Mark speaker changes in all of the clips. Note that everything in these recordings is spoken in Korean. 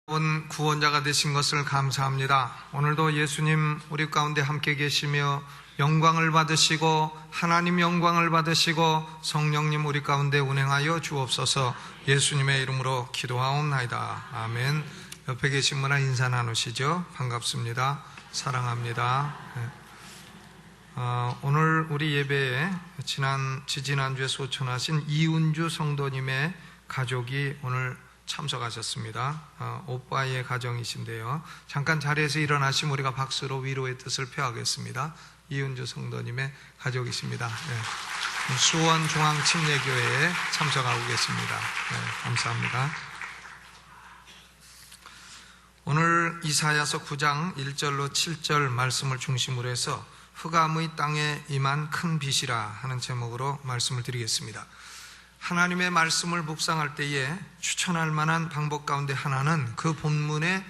Speaker 1: 구원자가 되신 것을 감사합니다. 오늘도 예수님 우리 가운데 함께 계시며 영광을 받으시고 하나님 영광을 받으시고 성령님 우리 가운데 운행하여 주옵소서. 예수님의 이름으로 기도하옵나이다. 아멘. 옆에 계신 분과 인사 나누시죠. 반갑습니다. 사랑합니다. 오늘 우리 예배에 지지난주에 소천하신 이은주 성도님의 가족이 오늘 참석하셨습니다. 오빠의 가정이신데요. 잠깐 자리에서 일어나시면 우리가 박수로 위로의 뜻을 표하겠습니다. 이은주 성도님의 가족이십니다. 수원중앙침례교회에 참석하고 계십니다. 감사합니다. 오늘 이사야서 9장 1절로 7절 말씀을 중심으로 해서 흑암의 땅에 임한 큰 빛이라 하는 제목으로 말씀을 드리겠습니다. 하나님의 말씀을 묵상할 때에 추천할 만한 방법 가운데 하나는 그 본문에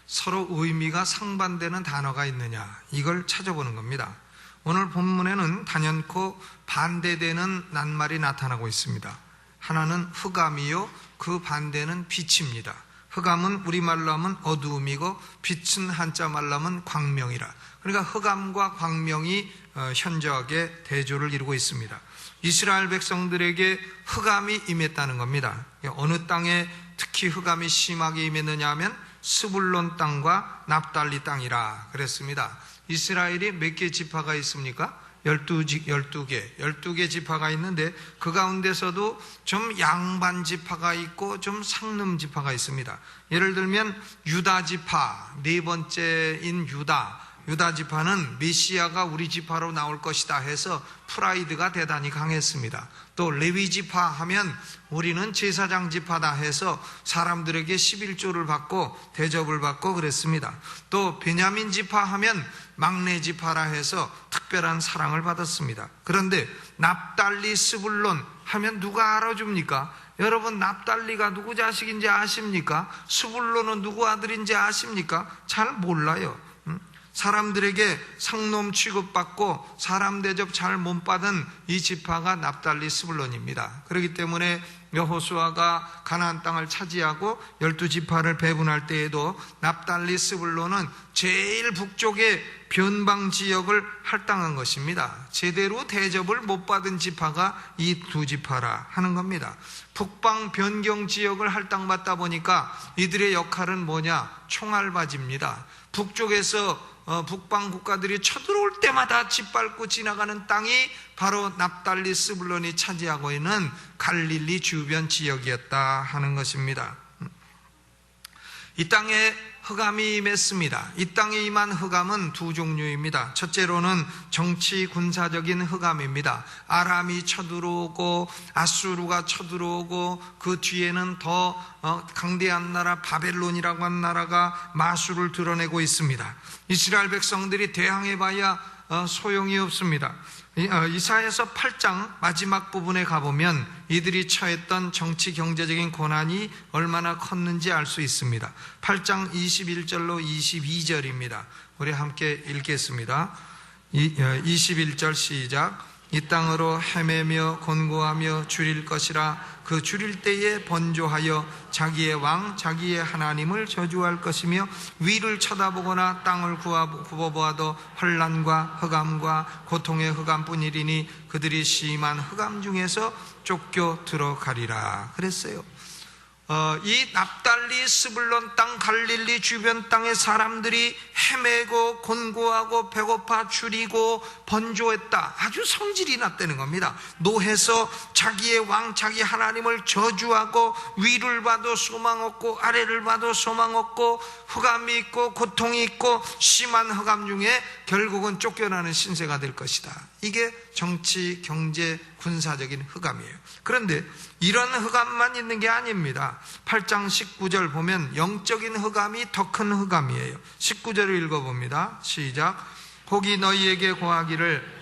Speaker 1: 서로 의미가 상반되는 단어가 있느냐, 이걸 찾아보는 겁니다. 오늘 본문에는 단연코 반대되는 낱말이 나타나고 있습니다. 하나는 흑암이요, 그 반대는 빛입니다. 흑암은 우리말로 하면 어두움이고 빛은 한자 말로 하면 광명이라. 그러니까 흑암과 광명이 현저하게 대조를 이루고 있습니다. 이스라엘 백성들에게 흑암이 임했다는 겁니다. 어느 땅에 특히 흑암이 심하게 임했느냐 하면 스불론 땅과 납달리 땅이라 그랬습니다. 이스라엘이 몇 개 지파가 있습니까? 12개 지파가 있는데 그 가운데서도 좀 양반 지파가 있고 좀 상름 지파가 있습니다. 예를 들면 유다 지파, 네 번째인 유다 지파는 메시아가 우리 지파로 나올 것이다 해서 프라이드가 대단히 강했습니다. 또 레위 지파 하면 우리는 제사장 지파다 해서 사람들에게 11조를 받고 대접을 받고 그랬습니다. 또 베냐민 지파 하면 막내 지파라 해서 특별한 사랑을 받았습니다. 그런데 납달리 스불론 하면 누가 알아줍니까? 여러분, 납달리가 누구 자식인지 아십니까? 스불론은 누구 아들인지 아십니까? 잘 몰라요. 사람들에게 상놈 취급받고 사람 대접 잘 못 받은 이 지파가 납달리 스불론입니다. 그렇기 때문에 여호수아가 가나안 땅을 차지하고 12지파를 배분할 때에도 납달리 스불론은 제일 북쪽의 변방 지역을 할당한 것입니다. 제대로 대접을 못 받은 지파가 이 두 지파라 하는 겁니다. 북방 변경 지역을 할당받다 보니까 이들의 역할은 뭐냐? 총알바지입니다. 북쪽에서 북방 국가들이 쳐들어올 때마다 짓밟고 지나가는 땅이 바로 납달리 스불론이 차지하고 있는 갈릴리 주변 지역이었다 하는 것입니다. 이 땅에 흑암이 임했습니다. 이 땅에 임한 흑암은 두 종류입니다. 첫째로는 정치 군사적인 흑암입니다. 아람이 쳐들어오고 아수르가 쳐들어오고 그 뒤에는 더 강대한 나라 바벨론이라고 하는 나라가 마술을 드러내고 있습니다. 이스라엘 백성들이 대항해봐야 소용이 없습니다. 이사야서 8장 마지막 부분에 가보면 이들이 처했던 정치 경제적인 고난이 얼마나 컸는지 알 수 있습니다. 8장 21절로 22절입니다. 우리 함께 읽겠습니다. 21절 시작. 이 땅으로 헤매며 곤고하며 줄일 것이라. 그 줄일 때에 번조하여 자기의 왕 자기의 하나님을 저주할 것이며 위를 쳐다보거나 땅을 굽어보아도 환난과 흑암과 고통의 흑암뿐이리니 그들이 심한 흑암 중에서 쫓겨 들어가리라 그랬어요. 이 납달리 스불론 땅 갈릴리 주변 땅의 사람들이 헤매고 곤고하고 배고파 줄이고 번조했다. 아주 성질이 났다는 겁니다. 노해서 자기의 왕 자기 하나님을 저주하고 위를 봐도 소망 없고 아래를 봐도 소망 없고 흑암이 있고 고통이 있고 심한 흑암 중에 결국은 쫓겨나는 신세가 될 것이다. 이게 정치, 경제, 군사적인 흑암이에요. 그런데 이런 흑암만 있는 게 아닙니다. 8장 19절 보면 영적인 흑암이 더 큰 흑암이에요. 19절을 읽어봅니다. 시작. 혹이 너희에게 고하기를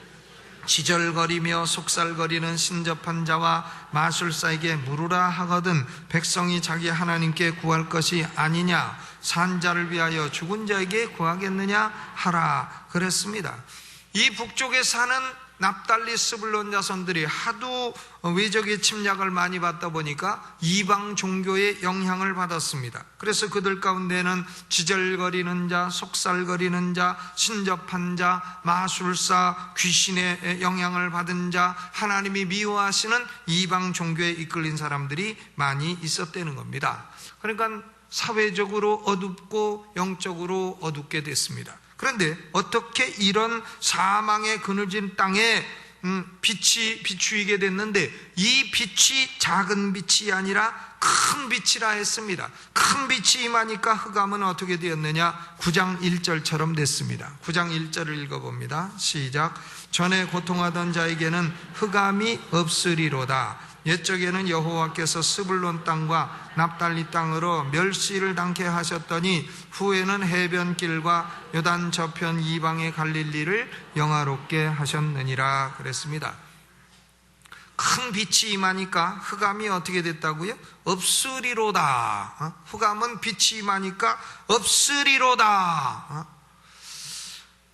Speaker 1: 지절거리며 속살거리는 신접한 자와 마술사에게 물으라 하거든 백성이 자기 하나님께 구할 것이 아니냐? 산 자를 위하여 죽은 자에게 구하겠느냐 하라 그랬습니다. 이 북쪽에 사는 납달리 스불론 자손들이 하도 외적의 침략을 많이 받다 보니까 이방 종교의 영향을 받았습니다. 그래서 그들 가운데는 지절거리는 자, 속살거리는 자, 신접한 자, 마술사, 귀신의 영향을 받은 자, 하나님이 미워하시는 이방 종교에 이끌린 사람들이 많이 있었다는 겁니다. 그러니까 사회적으로 어둡고 영적으로 어둡게 됐습니다. 그런데 어떻게 이런 사망의 그늘진 땅에 빛이 비추이게 됐는데, 이 빛이 작은 빛이 아니라 큰 빛이라 했습니다. 큰 빛이 임하니까 흑암은 어떻게 되었느냐? 9장 1절처럼 됐습니다. 9장 1절을 읽어봅니다. 시작. 전에 고통하던 자에게는 흑암이 없으리로다. 옛적에는 여호와께서 스불론 땅과 납달리 땅으로 멸시를 당케 하셨더니 후에는 해변길과 요단 저편 이방의 갈릴리를 영화롭게 하셨느니라 그랬습니다. 큰 빛이 임하니까 흑암이 어떻게 됐다고요? 없으리로다. 흑암은 빛이 임하니까 없으리로다.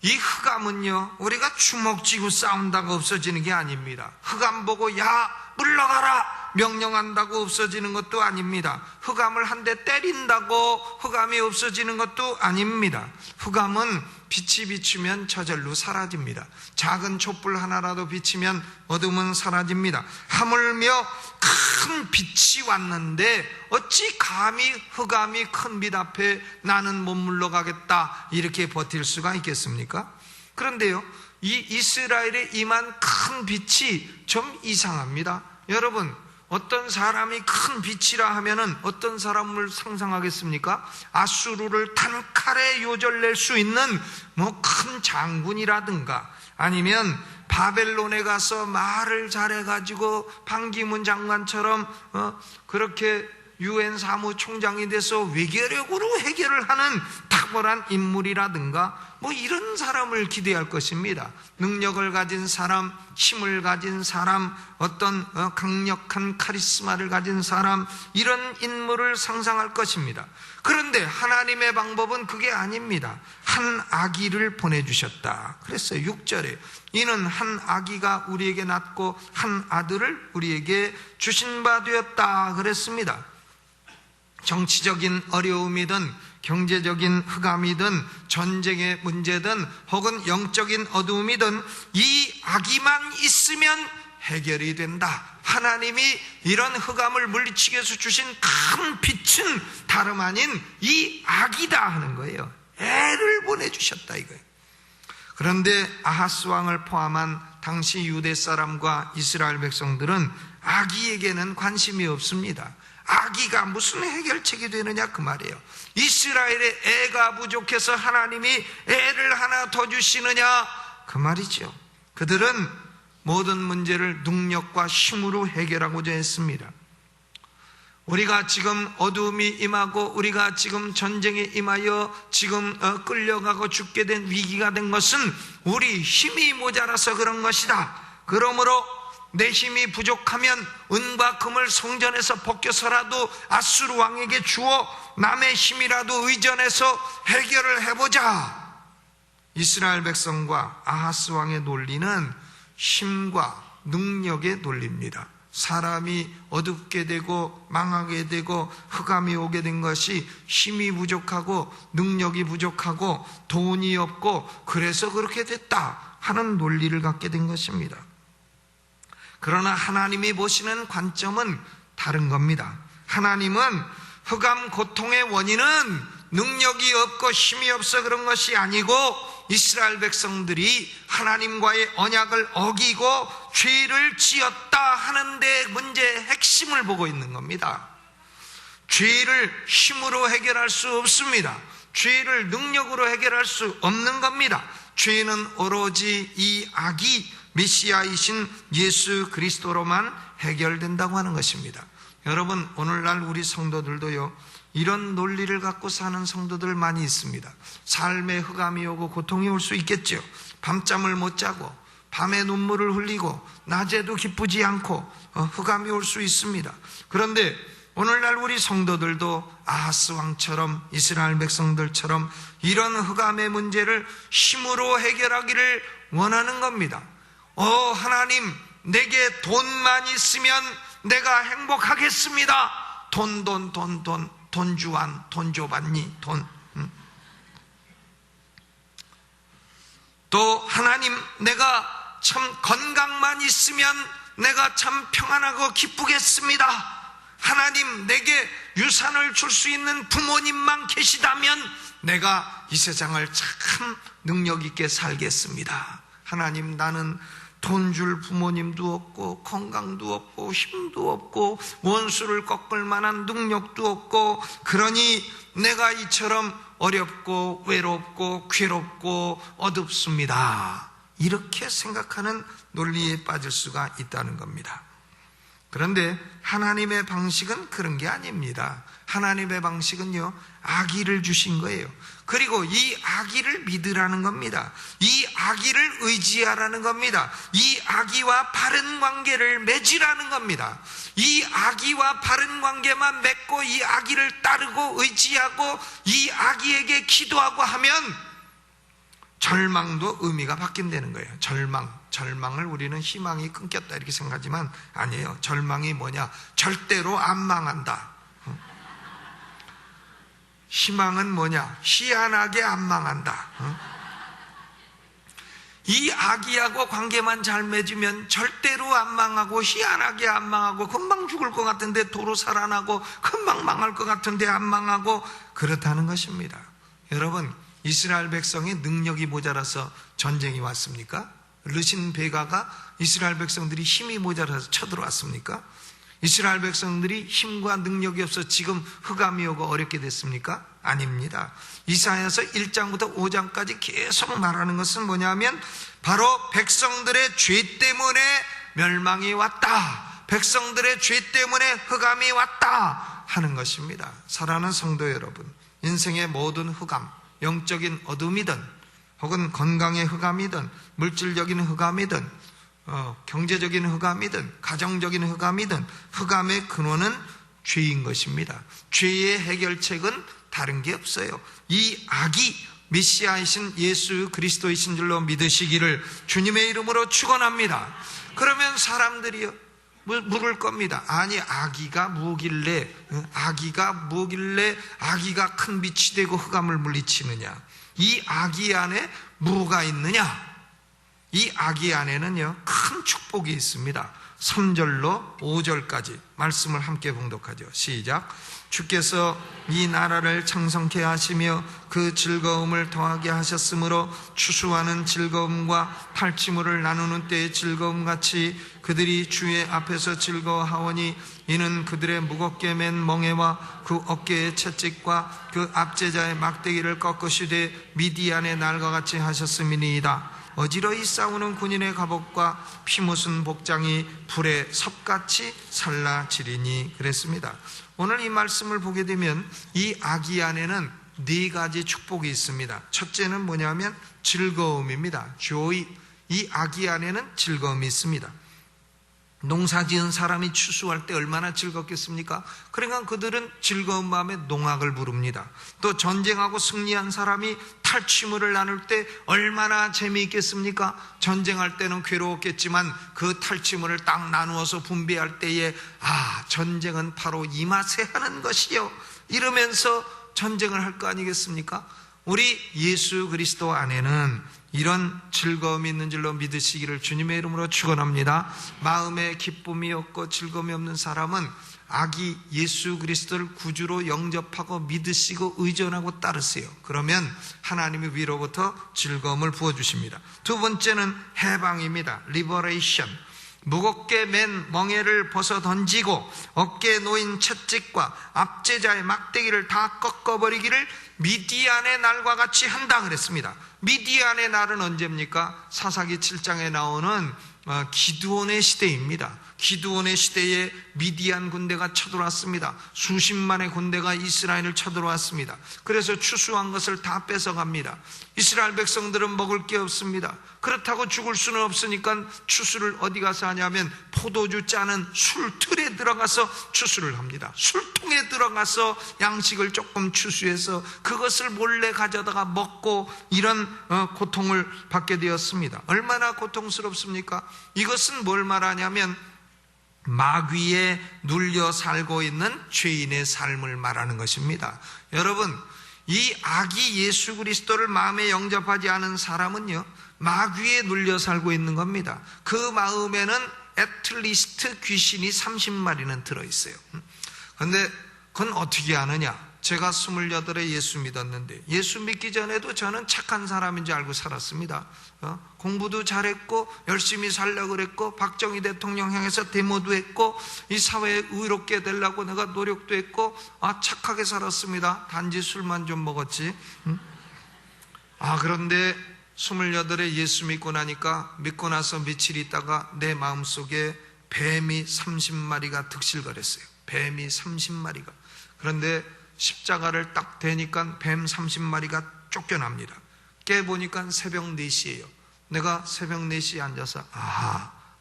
Speaker 1: 이 흑암은요, 우리가 주먹 쥐고 싸운다고 없어지는 게 아닙니다. 흑암 보고 야 물러가라 명령한다고 없어지는 것도 아닙니다. 흑암을 한 대 때린다고 흑암이 없어지는 것도 아닙니다. 흑암은 빛이 비추면 저절로 사라집니다. 작은 촛불 하나라도 비치면 어둠은 사라집니다. 하물며 큰 빛이 왔는데 어찌 감히 흑암이 큰 빛 앞에 나는 못 물러가겠다 이렇게 버틸 수가 있겠습니까? 그런데요, 이 이스라엘에 임한 큰 빛이 좀 이상합니다. 여러분, 어떤 사람이 큰 빛이라 하면은 어떤 사람을 상상하겠습니까? 아수르를 단칼에 요절낼 수 있는 큰 장군이라든가, 아니면 바벨론에 가서 말을 잘해가지고 반기문 장관처럼 그렇게 UN 사무총장이 돼서 외교력으로 해결을 하는 탁월한 인물이라든가 이런 사람을 기대할 것입니다. 능력을 가진 사람, 힘을 가진 사람, 어떤 강력한 카리스마를 가진 사람, 이런 인물을 상상할 것입니다. 그런데 하나님의 방법은 그게 아닙니다. 한 아기를 보내주셨다 그랬어요. 6절에 이는 한 아기가 우리에게 낳고 한 아들을 우리에게 주신 바 되었다 그랬습니다. 정치적인 어려움이든 경제적인 흑암이든 전쟁의 문제든 혹은 영적인 어두움이든 이 아기만 있으면 해결이 된다. 하나님이 이런 흑암을 물리치기 위해서 주신 큰 빛은 다름 아닌 이 아기다 하는 거예요. 애를 보내주셨다 이거예요. 그런데 아하스 왕을 포함한 당시 유대 사람과 이스라엘 백성들은 아기에게는 관심이 없습니다. 아기가 무슨 해결책이 되느냐 그 말이에요. 이스라엘의 애가 부족해서 하나님이 애를 하나 더 주시느냐 그 말이죠. 그들은 모든 문제를 능력과 힘으로 해결하고자 했습니다. 우리가 지금 어두움이 임하고 우리가 지금 전쟁에 임하여 지금 끌려가고 죽게 된 위기가 된 것은 우리 힘이 모자라서 그런 것이다. 그러므로 내 힘이 부족하면 은과 금을 성전에서 벗겨서라도 아수르 왕에게 주어 남의 힘이라도 의존해서 해결을 해보자. 이스라엘 백성과 아하스 왕의 논리는 힘과 능력의 논리입니다. 사람이 어둡게 되고 망하게 되고 흑암이 오게 된 것이 힘이 부족하고 능력이 부족하고 돈이 없고 그래서 그렇게 됐다 하는 논리를 갖게 된 것입니다. 그러나 하나님이 보시는 관점은 다른 겁니다. 하나님은 흑암 고통의 원인은 능력이 없고 힘이 없어 그런 것이 아니고 이스라엘 백성들이 하나님과의 언약을 어기고 죄를 지었다 하는 데 문제의 핵심을 보고 있는 겁니다. 죄를 힘으로 해결할 수 없습니다. 죄를 능력으로 해결할 수 없는 겁니다. 죄는 오로지 이 아기 메시아이신 예수 그리스도로만 해결된다고 하는 것입니다. 여러분, 오늘날 우리 성도들도요, 이런 논리를 갖고 사는 성도들 많이 있습니다. 삶에 흑암이 오고 고통이 올 수 있겠죠. 밤잠을 못 자고 밤에 눈물을 흘리고 낮에도 기쁘지 않고 흑암이 올 수 있습니다. 그런데 오늘날 우리 성도들도 아하스 왕처럼 이스라엘 백성들처럼 이런 흑암의 문제를 힘으로 해결하기를 원하는 겁니다. 하나님, 내게 돈만 있으면 내가 행복하겠습니다. 돈 주안, 돈 줘봤니? 돈. 또 하나님, 내가 참 건강만 있으면 내가 참 평안하고 기쁘겠습니다. 하나님, 내게 유산을 줄 수 있는 부모님만 계시다면 내가 이 세상을 참 능력 있게 살겠습니다. 하나님, 나는 돈 줄 부모님도 없고 건강도 없고 힘도 없고 원수를 꺾을 만한 능력도 없고, 그러니 내가 이처럼 어렵고 외롭고 괴롭고 어둡습니다. 이렇게 생각하는 논리에 빠질 수가 있다는 겁니다. 그런데 하나님의 방식은 그런 게 아닙니다. 하나님의 방식은요, 아기를 주신 거예요. 그리고 이 아기를 믿으라는 겁니다. 이 아기를 의지하라는 겁니다. 이 아기와 바른 관계를 맺으라는 겁니다. 이 아기와 바른 관계만 맺고 이 아기를 따르고 의지하고 이 아기에게 기도하고 하면 절망도 의미가 바뀐다는 거예요. 절망을 우리는 희망이 끊겼다 이렇게 생각하지만 아니에요. 절망이 뭐냐? 절대로 안 망한다. 희망은 뭐냐? 희한하게 안 망한다. 이 아기하고 관계만 잘 맺으면 절대로 안 망하고 희한하게 안 망하고 금방 죽을 것 같은데 도로 살아나고 금방 망할 것 같은데 안 망하고 그렇다는 것입니다. 여러분, 이스라엘 백성의 능력이 모자라서 전쟁이 왔습니까? 르신 베가가 이스라엘 백성들이 힘이 모자라서 쳐들어왔습니까? 이스라엘 백성들이 힘과 능력이 없어 지금 흑암이 오고 어렵게 됐습니까? 아닙니다. 이사야서 1장부터 5장까지 계속 말하는 것은 뭐냐면 바로 백성들의 죄 때문에 멸망이 왔다, 백성들의 죄 때문에 흑암이 왔다 하는 것입니다. 사랑하는 성도 여러분, 인생의 모든 흑암, 영적인 어둠이든 혹은 건강의 흑암이든 물질적인 흑암이든 경제적인 흑암이든 가정적인 흑암이든 흑암의 근원은 죄인 것입니다. 죄의 해결책은 다른 게 없어요. 이 악이 메시아이신 예수 그리스도이신 줄로 믿으시기를 주님의 이름으로 축원합니다. 그러면 사람들이요 물을 겁니다. 아니, 아기가 뭐길래 아기가 큰 빛이 되고 흑암을 물리치느냐? 이 아기 안에 뭐가 있느냐? 이 아기 안에는요 큰 축복이 있습니다. 3절로 5절까지 말씀을 함께 봉독하죠. 시작. 주께서 이 나라를 창성케 하시며 그 즐거움을 더하게 하셨으므로 추수하는 즐거움과 탈취물을 나누는 때의 즐거움같이 그들이 주의 앞에서 즐거워하오니 이는 그들의 무겁게 맨 멍에와 그 어깨의 채찍과 그 압제자의 막대기를 꺾으시되 미디안의 날과 같이 하셨음이니이다. 어지러이 싸우는 군인의 갑옷과 피묻은 복장이 불에 섭같이 살라지리니 그랬습니다. 오늘 이 말씀을 보게 되면 이 아기 안에는 4가지 축복이 있습니다. 첫째는 뭐냐면 즐거움입니다. joy. 이 아기 안에는 즐거움이 있습니다. 농사 지은 사람이 추수할 때 얼마나 즐겁겠습니까? 그러니까 그들은 즐거운 마음에 농악을 부릅니다. 또 전쟁하고 승리한 사람이 탈취물을 나눌 때 얼마나 재미있겠습니까? 전쟁할 때는 괴로웠겠지만 그 탈취물을 딱 나누어서 분배할 때에 전쟁은 바로 이 맛에 하는 것이요 이러면서 전쟁을 할 거 아니겠습니까? 우리 예수 그리스도 안에는 이런 즐거움이 있는 줄로 믿으시기를 주님의 이름으로 축원합니다. 마음에 기쁨이 없고 즐거움이 없는 사람은 아기 예수 그리스도를 구주로 영접하고 믿으시고 의존하고 따르세요. 그러면 하나님이 위로부터 즐거움을 부어주십니다. 두 번째는 해방입니다. 리버레이션. 무겁게 맨 멍에를 벗어 던지고 어깨에 놓인 채찍과 압제자의 막대기를 다 꺾어버리기를 미디안의 날과 같이 한다 그랬습니다. 미디안의 날은 언제입니까? 사사기 7장에 나오는 기드온의 시대입니다. 기드온의 시대에 미디안 군대가 쳐들어왔습니다. 수십만의 군대가 이스라엘을 쳐들어왔습니다. 그래서 추수한 것을 다 뺏어갑니다. 이스라엘 백성들은 먹을 게 없습니다. 그렇다고 죽을 수는 없으니까 추수를 어디 가서 하냐면 포도주 짜는 술틀에 들어가서 추수를 합니다. 술통에 들어가서 양식을 조금 추수해서 그것을 몰래 가져다가 먹고 이런 고통을 받게 되었습니다. 얼마나 고통스럽습니까? 이것은 뭘 말하냐면 마귀에 눌려 살고 있는 죄인의 삶을 말하는 것입니다. 여러분, 이 아기 예수 그리스도를 마음에 영접하지 않은 사람은요, 마귀에 눌려 살고 있는 겁니다. 그 마음에는 애틀리스트 귀신이 30마리는 들어있어요. 그런데 그건 어떻게 아느냐? 제가 28에 예수 믿었는데 예수 믿기 전에도 저는 착한 사람인 줄 알고 살았습니다. 공부도 잘했고 열심히 살려고 그랬고 박정희 대통령 향해서 데모도 했고 이 사회에 의롭게 되려고 내가 노력도 했고 착하게 살았습니다. 단지 술만 좀 먹었지. 그런데 28에 예수 믿고 나니까 믿고 나서 며칠 있다가 내 마음속에 뱀이 30마리가 득실거렸어요. 뱀이 30마리가. 그런데 십자가를 딱 대니까 뱀 30마리가 쫓겨납니다. 깨보니까 새벽 4시예요. 내가 새벽 4시에 앉아서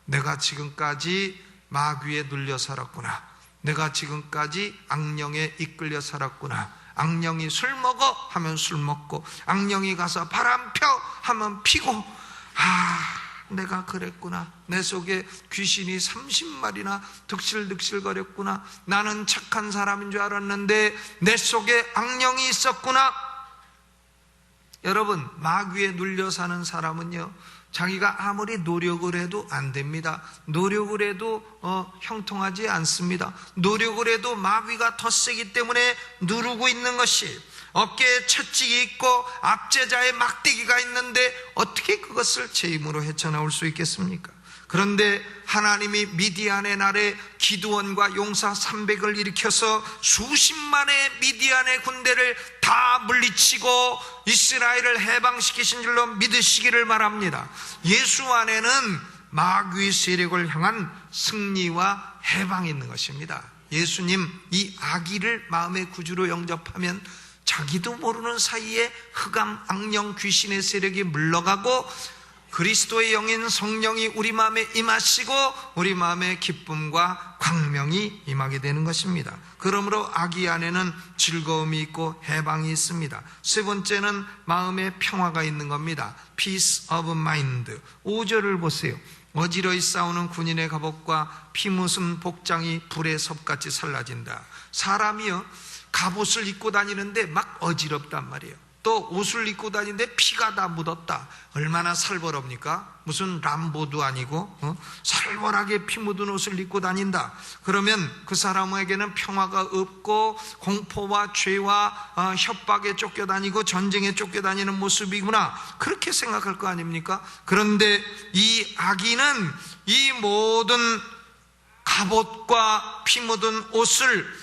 Speaker 1: 내가 지금까지 마귀에 눌려 살았구나. 내가 지금까지 악령에 이끌려 살았구나. 악령이 술 먹어 하면 술 먹고 악령이 가서 바람 펴 하면 피고 내가 그랬구나. 내 속에 귀신이 30마리나 득실득실거렸구나. 나는 착한 사람인 줄 알았는데 내 속에 악령이 있었구나. 여러분, 마귀에 눌려 사는 사람은요, 자기가 아무리 노력을 해도 안 됩니다. 노력을 해도 형통하지 않습니다. 노력을 해도 마귀가 더 세기 때문에 누르고 있는 것이, 어깨에 채찍이 있고 압제자의 막대기가 있는데 어떻게 그것을 제 힘으로 헤쳐나올 수 있겠습니까? 그런데 하나님이 미디안의 날에 기드온과 용사 300을 일으켜서 수십만의 미디안의 군대를 다 물리치고 이스라엘을 해방시키신 줄로 믿으시기를 바랍니다. 예수 안에는 마귀의 세력을 향한 승리와 해방이 있는 것입니다. 예수님 이 아기를 마음의 구주로 영접하면 자기도 모르는 사이에 흑암 악령 귀신의 세력이 물러가고 그리스도의 영인 성령이 우리 마음에 임하시고 우리 마음에 기쁨과 광명이 임하게 되는 것입니다. 그러므로 아기 안에는 즐거움이 있고 해방이 있습니다. 세 번째는 마음에 평화가 있는 겁니다. Peace of mind. 5절을 보세요. 어지러이 싸우는 군인의 갑옷과 피 묻은 복장이 불의 섭같이 살라진다. 사람이요, 갑옷을 입고 다니는데 막 어지럽단 말이에요. 또 옷을 입고 다니는데 피가 다 묻었다. 얼마나 살벌합니까? 무슨 람보도 아니고 살벌하게 피 묻은 옷을 입고 다닌다. 그러면 그 사람에게는 평화가 없고 공포와 죄와 협박에 쫓겨다니고 전쟁에 쫓겨다니는 모습이구나, 그렇게 생각할 거 아닙니까? 그런데 이 아기는 이 모든 갑옷과 피 묻은 옷을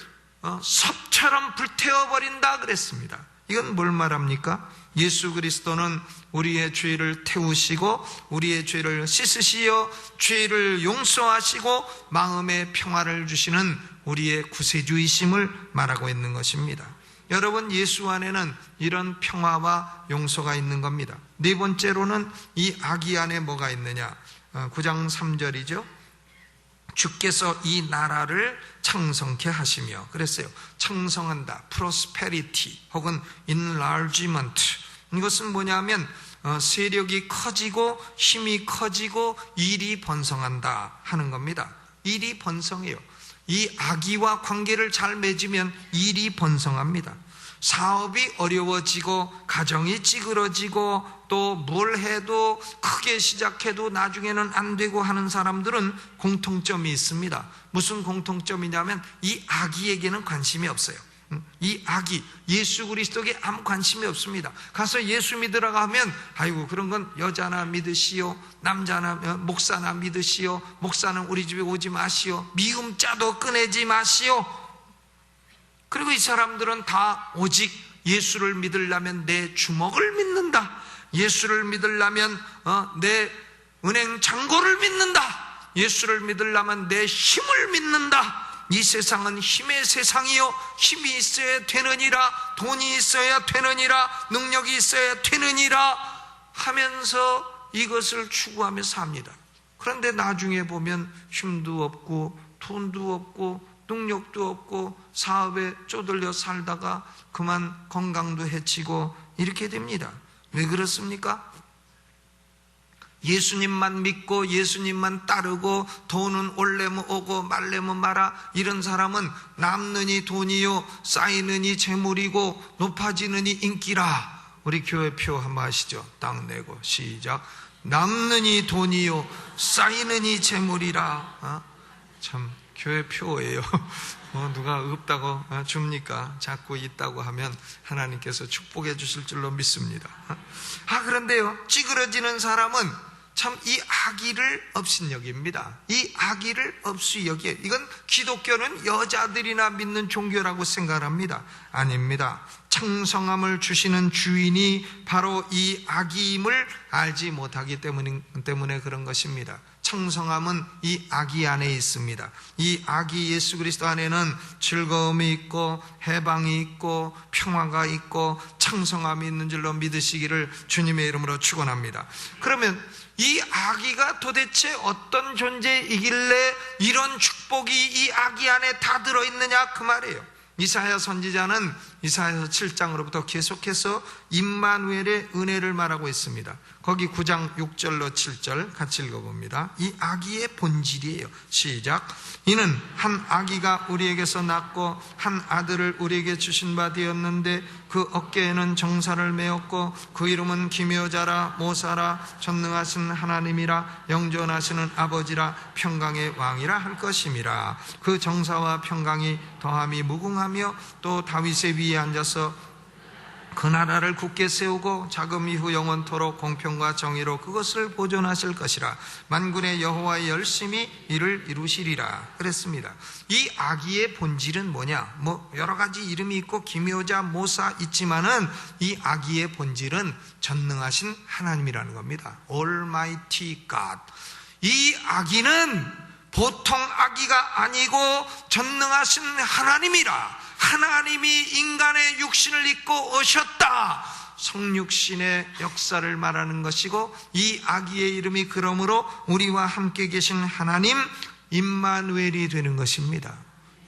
Speaker 1: 섭처럼 불태워버린다 그랬습니다. 이건 뭘 말합니까? 예수 그리스도는 우리의 죄를 태우시고 우리의 죄를 씻으시어 죄를 용서하시고 마음의 평화를 주시는 우리의 구세주이심을 말하고 있는 것입니다. 여러분, 예수 안에는 이런 평화와 용서가 있는 겁니다. 네 번째로는 이 아기 안에 뭐가 있느냐? 9장 3절이죠. 주께서 이 나라를 창성케 하시며 그랬어요. 창성한다, prosperity 혹은 enlargement. 이것은 뭐냐면 세력이 커지고 힘이 커지고 일이 번성한다 하는 겁니다. 일이 번성해요. 이 아기와 관계를 잘 맺으면 일이 번성합니다. 사업이 어려워지고 가정이 찌그러지고 또 뭘 해도 크게 시작해도 나중에는 안 되고 하는 사람들은 공통점이 있습니다. 무슨 공통점이냐면 이 아기에게는 관심이 없어요. 이 아기, 예수 그리스도에게 아무 관심이 없습니다. 가서 예수 믿으라고 하면 아이고 그런 건 여자나 믿으시오, 남자나 목사나 믿으시오, 목사는 우리 집에 오지 마시오, 미음자도 꺼내지 마시오. 그리고 이 사람들은 다 오직 예수를 믿으려면 내 주먹을 믿는다, 예수를 믿으려면 내 은행 잔고를 믿는다. 예수를 믿으려면 내 힘을 믿는다. 이 세상은 힘의 세상이요, 힘이 있어야 되느니라, 돈이 있어야 되느니라, 능력이 있어야 되느니라 하면서 이것을 추구하며 삽니다. 그런데 나중에 보면 힘도 없고 돈도 없고 능력도 없고 사업에 쪼들려 살다가 그만 건강도 해치고 이렇게 됩니다. 왜 그렇습니까? 예수님만 믿고 예수님만 따르고 돈은 올래면 오고 말래면 마라, 이런 사람은 남느니 돈이요 쌓이느니 재물이고 높아지느니 인기라. 우리 교회 표 한번 하시죠. 딱 내고 시작. 남느니 돈이요 쌓이느니 재물이라. 참 교회 표예요. 누가 없다고 줍니까? 자꾸 있다고 하면 하나님께서 축복해 주실 줄로 믿습니다. 그런데요, 찌그러지는 사람은 참 이 악의를 업신여깁니다. 이 악의를 없이 여기에, 이건 기독교는 여자들이나 믿는 종교라고 생각합니다. 아닙니다. 창성함을 주시는 주인이 바로 이 악의임을 알지 못하기 때문에 그런 것입니다. 청성함은 이 악의 안에 있습니다. 이 악의 예수 그리스도 안에는 즐거움이 있고 해방이 있고 평화가 있고 청성함이 있는 줄로 믿으시기를 주님의 이름으로 축원합니다. 그러면 이 악의가 도대체 어떤 존재이길래 이런 축복이 이 악의 안에 다 들어있느냐 그 말이에요. 이사야 선지자는 이사야서 7장으로부터 계속해서 임마누엘의 은혜를 말하고 있습니다. 거기 9장 6절로 7절 같이 읽어봅니다. 이 아기의 본질이에요. 시작. 이는 한 아기가 우리에게서 낳고 한 아들을 우리에게 주신 바 되었는데 그 어깨에는 정사를 메었고 그 이름은 기묘자라 모사라 전능하신 하나님이라 영존하시는 아버지라 평강의 왕이라 할 것임이라. 그 정사와 평강이 더함이 무궁하며 또 다윗의 위에 앉아서 그 나라를 굳게 세우고 자금 이후 영원토록 공평과 정의로 그것을 보존하실 것이라. 만군의 여호와의 열심히 이를 이루시리라 그랬습니다. 이 아기의 본질은 뭐냐? 여러 가지 이름이 있고 기묘자, 모사 있지만은 이 아기의 본질은 전능하신 하나님이라는 겁니다. Almighty God. 이 아기는 보통 아기가 아니고 전능하신 하나님이라. 하나님이 인간의 육신을 입고 오셨다. 성육신의 역사를 말하는 것이고 이 아기의 이름이 그러므로 우리와 함께 계신 하나님 임마누엘이 되는 것입니다.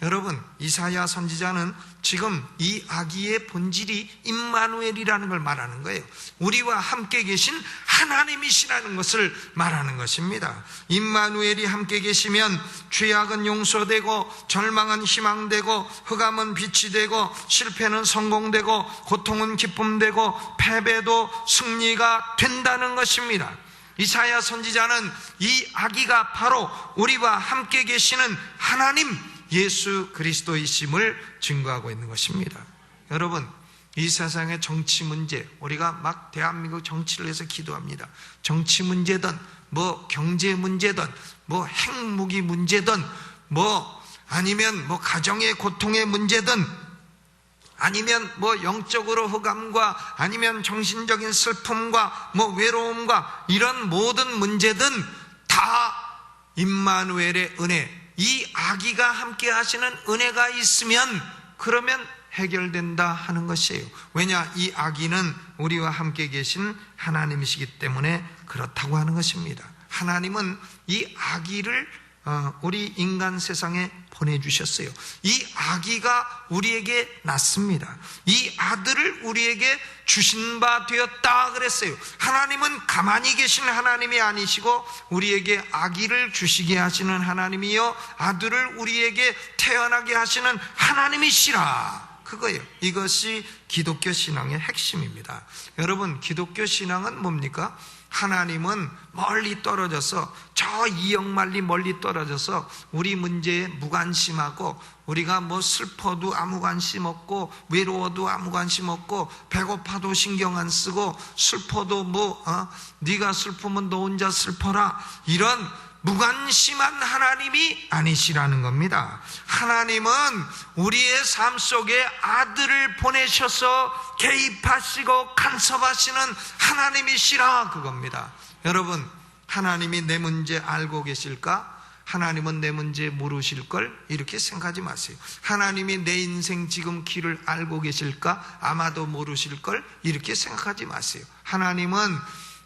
Speaker 1: 여러분, 이사야 선지자는 지금 이 아기의 본질이 임마누엘이라는 걸 말하는 거예요. 우리와 함께 계신 하나님이시라는 것을 말하는 것입니다. 임마누엘이 함께 계시면 죄악은 용서되고 절망은 희망되고 흑암은 빛이 되고 실패는 성공되고 고통은 기쁨되고 패배도 승리가 된다는 것입니다. 이사야 선지자는 이 아기가 바로 우리와 함께 계시는 하나님 예수 그리스도이심을 증거하고 있는 것입니다. 여러분, 이 세상의 정치 문제, 우리가 막 대한민국 정치를 위해서 기도합니다. 정치 문제든 경제 문제든 핵무기 문제든 아니면 가정의 고통의 문제든 아니면 영적으로 흑암과 아니면 정신적인 슬픔과 외로움과 이런 모든 문제든 다 임마누엘의 은혜, 이 아기가 함께 하시는 은혜가 있으면 그러면 해결된다 하는 것이에요. 왜냐? 이 아기는 우리와 함께 계신 하나님이시기 때문에 그렇다고 하는 것입니다. 하나님은 이 아기를 우리 인간 세상에 보내주셨어요. 이 아기가 우리에게 낳습니다. 이 아들을 우리에게 주신 바 되었다 그랬어요. 하나님은 가만히 계신 하나님이 아니시고 우리에게 아기를 주시게 하시는 하나님이요 아들을 우리에게 태어나게 하시는 하나님이시라. 그거예요. 이것이 기독교 신앙의 핵심입니다. 여러분, 기독교 신앙은 뭡니까? 하나님은 멀리 떨어져서 저 2억 마일리 멀리 떨어져서 우리 문제에 무관심하고 우리가 슬퍼도 아무 관심 없고 외로워도 아무 관심 없고 배고파도 신경 안 쓰고 슬퍼도 네가 슬프면 너 혼자 슬퍼라 이런 무관심한 하나님이 아니시라는 겁니다. 하나님은 우리의 삶 속에 아들을 보내셔서 개입하시고 간섭하시는 하나님이시라 그겁니다. 여러분, 하나님이 내 문제 알고 계실까? 하나님은 내 문제 모르실걸? 이렇게 생각하지 마세요. 하나님이 내 인생 지금 길을 알고 계실까? 아마도 모르실걸? 이렇게 생각하지 마세요. 하나님은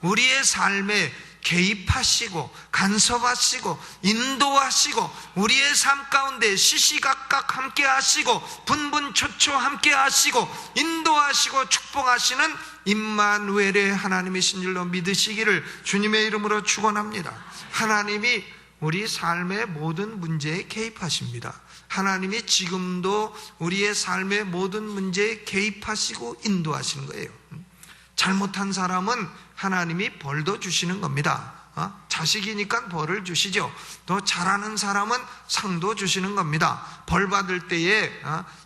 Speaker 1: 우리의 삶에 개입하시고 간섭하시고 인도하시고 우리의 삶 가운데 시시각각 함께 하시고 분분초초 함께 하시고 인도하시고 축복하시는 임마누엘의 하나님이신 줄로 믿으시기를 주님의 이름으로 축원합니다. 하나님이 우리 삶의 모든 문제에 개입하십니다. 하나님이 지금도 우리의 삶의 모든 문제에 개입하시고 인도하시는 거예요. 잘못한 사람은 하나님이 벌도 주시는 겁니다. 자식이니까 벌을 주시죠. 또 잘하는 사람은 상도 주시는 겁니다. 벌 받을 때에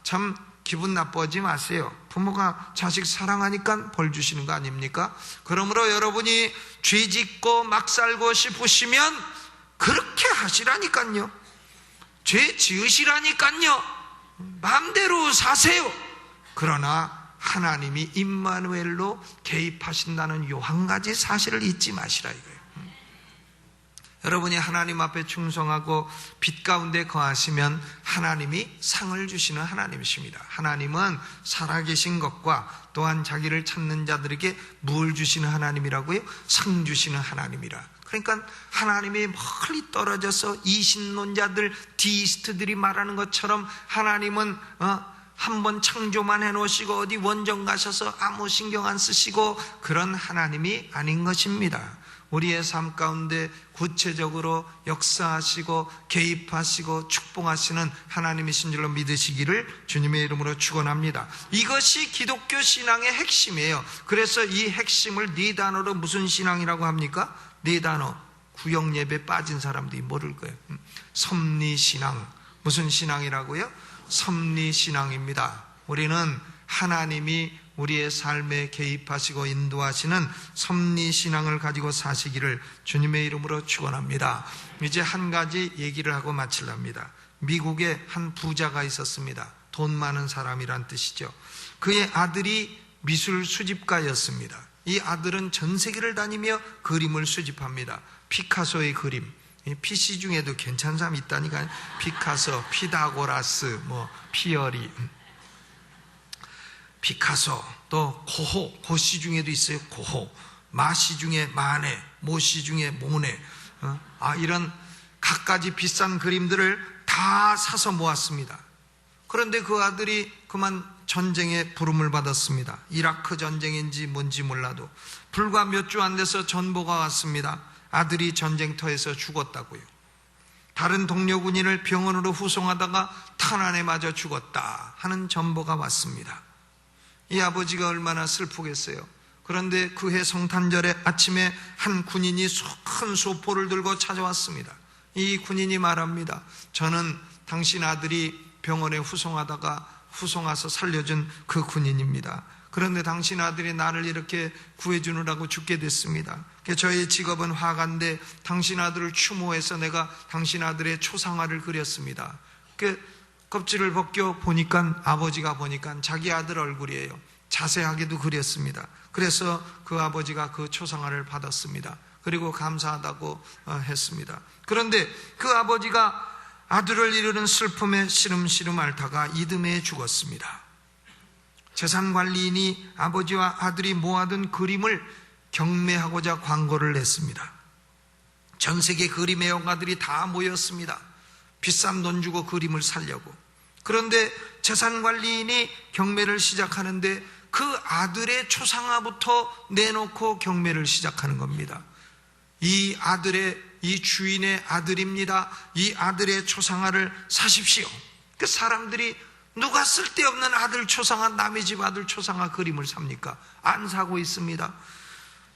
Speaker 1: 참 기분 나빠하지 마세요. 부모가 자식 사랑하니까 벌 주시는 거 아닙니까? 그러므로 여러분이 죄 짓고 막 살고 싶으시면 그렇게 하시라니까요. 죄 지으시라니까요. 마음대로 사세요. 그러나 하나님이 임마누엘로 개입하신다는 요 한 가지 사실을 잊지 마시라 이거예요. 여러분이 하나님 앞에 충성하고 빛 가운데 거하시면 하나님이 상을 주시는 하나님이십니다. 하나님은 살아계신 것과 또한 자기를 찾는 자들에게 뭘 주시는 하나님이라고요? 상 주시는 하나님이라. 그러니까 하나님이 멀리 떨어져서 이신론자들, 디이스트들이 말하는 것처럼 하나님은 한번 창조만 해놓으시고 어디 원정 가셔서 아무 신경 안 쓰시고 그런 하나님이 아닌 것입니다. 우리의 삶 가운데 구체적으로 역사하시고 개입하시고 축복하시는 하나님이신 줄로 믿으시기를 주님의 이름으로 축원합니다. 이것이 기독교 신앙의 핵심이에요. 그래서 이 핵심을 네 단어로 무슨 신앙이라고 합니까? 네 단어. 구역예배 빠진 사람들이 모를 거예요. 섭리신앙. 무슨 신앙이라고요? 섭리신앙입니다. 우리는 하나님이 우리의 삶에 개입하시고 인도하시는 섭리신앙을 가지고 사시기를 주님의 이름으로 축원합니다. 이제 한 가지 얘기를 하고 마치랍니다. 미국에 한 부자가 있었습니다. 돈 많은 사람이란 뜻이죠. 그의 아들이 미술 수집가였습니다. 이 아들은 전 세계를 다니며 그림을 수집합니다. 피카소의 그림, PC 중에도 괜찮은 사람이 있다니까요. 피카소, 피다고라스, 피어리, 피카소, 또 고호, 고시 중에도 있어요. 고호, 마시 중에 마네, 모시 중에 모네. 이런 갖가지 비싼 그림들을 다 사서 모았습니다. 그런데 그 아들이 그만 전쟁에 부름을 받았습니다. 이라크 전쟁인지 뭔지 몰라도 불과 몇 주 안 돼서 전보가 왔습니다. 아들이 전쟁터에서 죽었다고요. 다른 동료 군인을 병원으로 후송하다가 탄환에 맞아 죽었다 하는 전보가 왔습니다. 이 아버지가 얼마나 슬프겠어요. 그런데 그해 성탄절에 아침에 한 군인이 큰 소포를 들고 찾아왔습니다. 이 군인이 말합니다. 저는 당신 아들이 병원에 후송와서 살려준 그 군인입니다. 그런데 당신 아들이 나를 이렇게 구해주느라고 죽게 됐습니다. 저의 직업은 화가인데 당신 아들을 추모해서 내가 당신 아들의 초상화를 그렸습니다. 껍질을 벗겨 보니까 아버지가 보니까 자기 아들 얼굴이에요. 자세하게도 그렸습니다. 그래서 그 아버지가 그 초상화를 받았습니다. 그리고 감사하다고 했습니다. 그런데 그 아버지가 아들을 이루는 슬픔에 시름시름 앓다가 이듬해 죽었습니다. 재산관리인이 아버지와 아들이 모아둔 그림을 경매하고자 광고를 냈습니다. 전 세계 그림 애호가들이 다 모였습니다. 비싼 돈 주고 그림을 사려고. 그런데 재산관리인이 경매를 시작하는데 그 아들의 초상화부터 내놓고 경매를 시작하는 겁니다. 이 주인의 아들입니다. 이 아들의 초상화를 사십시오. 그 사람들이 누가 쓸데없는 아들 초상화, 남의 집 아들 초상화 그림을 삽니까? 안 사고 있습니다.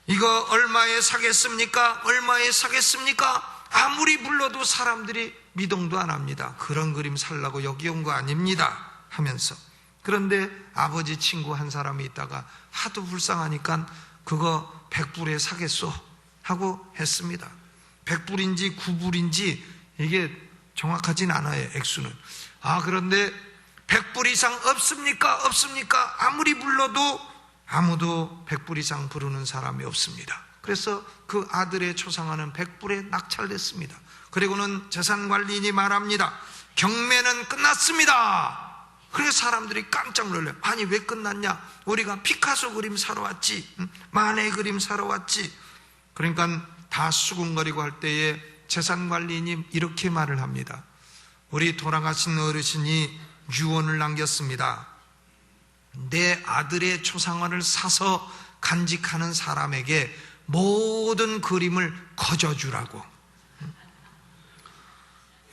Speaker 1: 이거 얼마에 사겠습니까? 얼마에 사겠습니까? 아무리 불러도 사람들이 미동도 안 합니다. 그런 그림 살라고 여기 온 거 아닙니다 하면서. 그런데 아버지 친구 한 사람이 있다가 하도 불쌍하니까 그거 100불에 사겠소 하고 했습니다. 100불인지 9불인지 이게 정확하진 않아요, 액수는. 그런데 100불 이상 없습니까? 없습니까? 아무리 불러도 아무도 100불 이상 부르는 사람이 없습니다. 그래서 그 아들의 초상화는 100불에 낙찰됐습니다. 그리고는 재산관리인이 말합니다. 경매는 끝났습니다. 그래서 사람들이 깜짝 놀라요. 아니 왜 끝났냐? 우리가 피카소 그림 사러 왔지, 마네 그림 사러 왔지. 그러니까 다 수군거리고 할 때에 재산관리인이 이렇게 말을 합니다. 우리 돌아가신 어르신이 유언을 남겼습니다. 내 아들의 초상화를 사서 간직하는 사람에게 모든 그림을 거저주라고.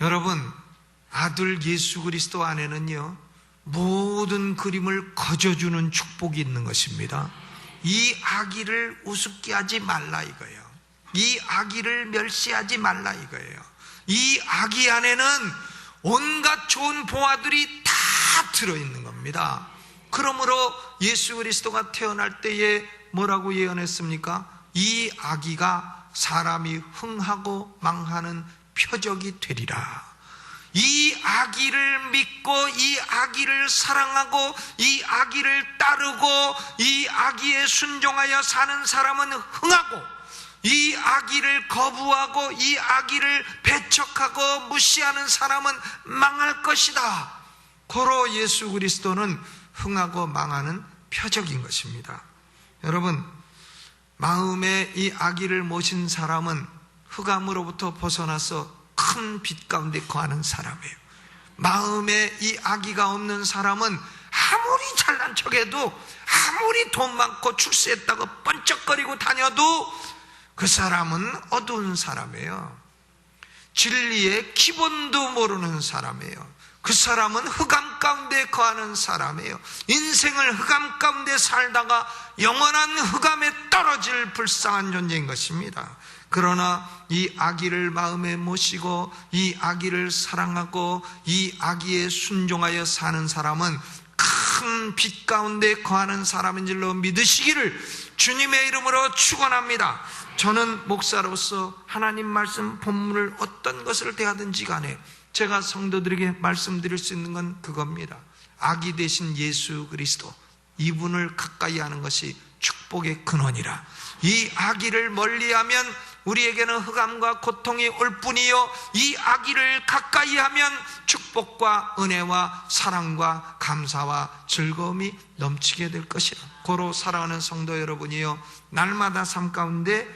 Speaker 1: 여러분, 아들 예수 그리스도 안에는요, 모든 그림을 거저주는 축복이 있는 것입니다. 이 아기를 우습게 하지 말라 이거예요. 이 아기를 멸시하지 말라 이거예요. 이 아기 안에는 온갖 좋은 보화들이 다 들어있는 겁니다. 그러므로 예수 그리스도가 태어날 때에 뭐라고 예언했습니까? 이 아기가 사람이 흥하고 망하는 표적이 되리라. 이 아기를 믿고 이 아기를 사랑하고 이 아기를 따르고 이 아기에 순종하여 사는 사람은 흥하고, 이 아기를 거부하고 이 아기를 배척하고 무시하는 사람은 망할 것이다. 고로 예수 그리스도는 흥하고 망하는 표적인 것입니다. 여러분, 마음에 이 아기를 모신 사람은 흑암으로부터 벗어나서 큰 빛 가운데 거하는 사람이에요. 마음에 이 아기가 없는 사람은 아무리 잘난 척해도, 아무리 돈 많고 출세했다고 번쩍거리고 다녀도 그 사람은 어두운 사람이에요. 진리의 기본도 모르는 사람이에요. 그 사람은 흑암 가운데 거하는 사람이에요. 인생을 흑암 가운데 살다가 영원한 흑암에 떨어질 불쌍한 존재인 것입니다. 그러나 이 아기를 마음에 모시고 이 아기를 사랑하고 이 아기에 순종하여 사는 사람은 큰 빛 가운데 거하는 사람인 줄로 믿으시기를 주님의 이름으로 축원합니다. 저는 목사로서 하나님 말씀 본문을 어떤 것을 대하든지 간에 제가 성도들에게 말씀드릴 수 있는 건 그겁니다. 아기 되신 예수 그리스도, 이분을 가까이 하는 것이 축복의 근원이라. 이 아기를 멀리하면 우리에게는 흑암과 고통이 올 뿐이요, 이 아기를 가까이 하면 축복과 은혜와 사랑과 감사와 즐거움이 넘치게 될 것이라. 고로 사랑하는 성도 여러분이요, 날마다 삶 가운데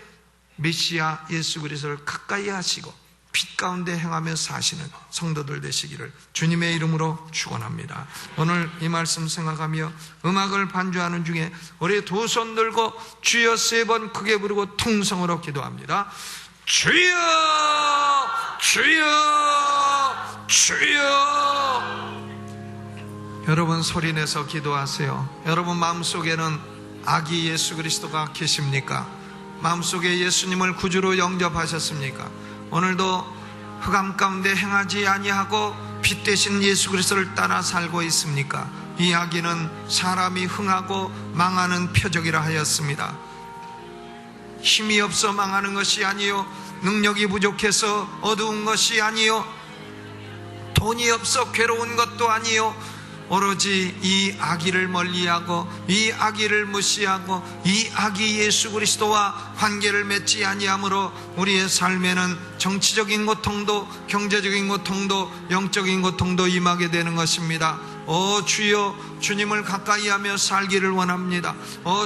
Speaker 1: 메시아 예수 그리스도를 가까이 하시고 빛 가운데 행하며 사시는 성도들 되시기를 주님의 이름으로 축원합니다. 오늘 이 말씀 생각하며 음악을 반주하는 중에 우리 두 손 들고 주여 3번 크게 부르고 통성으로 기도합니다. 주여 주여 주여. 여러분 소리내서 기도하세요. 여러분 마음속에는 아기 예수 그리스도가 계십니까? 마음속에 예수님을 구주로 영접하셨습니까? 오늘도 흑암 가운데 행하지 아니하고 빛 되신 예수 그리스도를 따라 살고 있습니까? 이 아기는 사람이 흥하고 망하는 표적이라 하였습니다. 힘이 없어 망하는 것이 아니요, 능력이 부족해서 어두운 것이 아니요, 돈이 없어 괴로운 것도 아니요, 오로지 이 아기를 멀리하고 이 아기를 무시하고 이 아기 예수 그리스도와 관계를 맺지 아니함으로 우리의 삶에는 정치적인 고통도 경제적인 고통도 영적인 고통도 임하게 되는 것입니다. 주여, 주님을 가까이 하며 살기를 원합니다.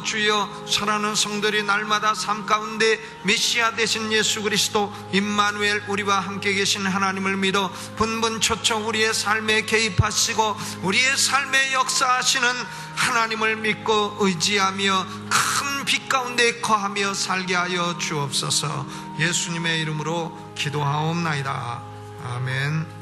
Speaker 1: 주여, 사랑하는 성들이 날마다 삶 가운데 메시아 되신 예수 그리스도 임마누엘, 우리와 함께 계신 하나님을 믿어 분분초초 우리의 삶에 개입하시고 우리의 삶에 역사하시는 하나님을 믿고 의지하며 큰 빛 가운데 거하며 살게 하여 주옵소서. 예수님의 이름으로 기도하옵나이다. 아멘.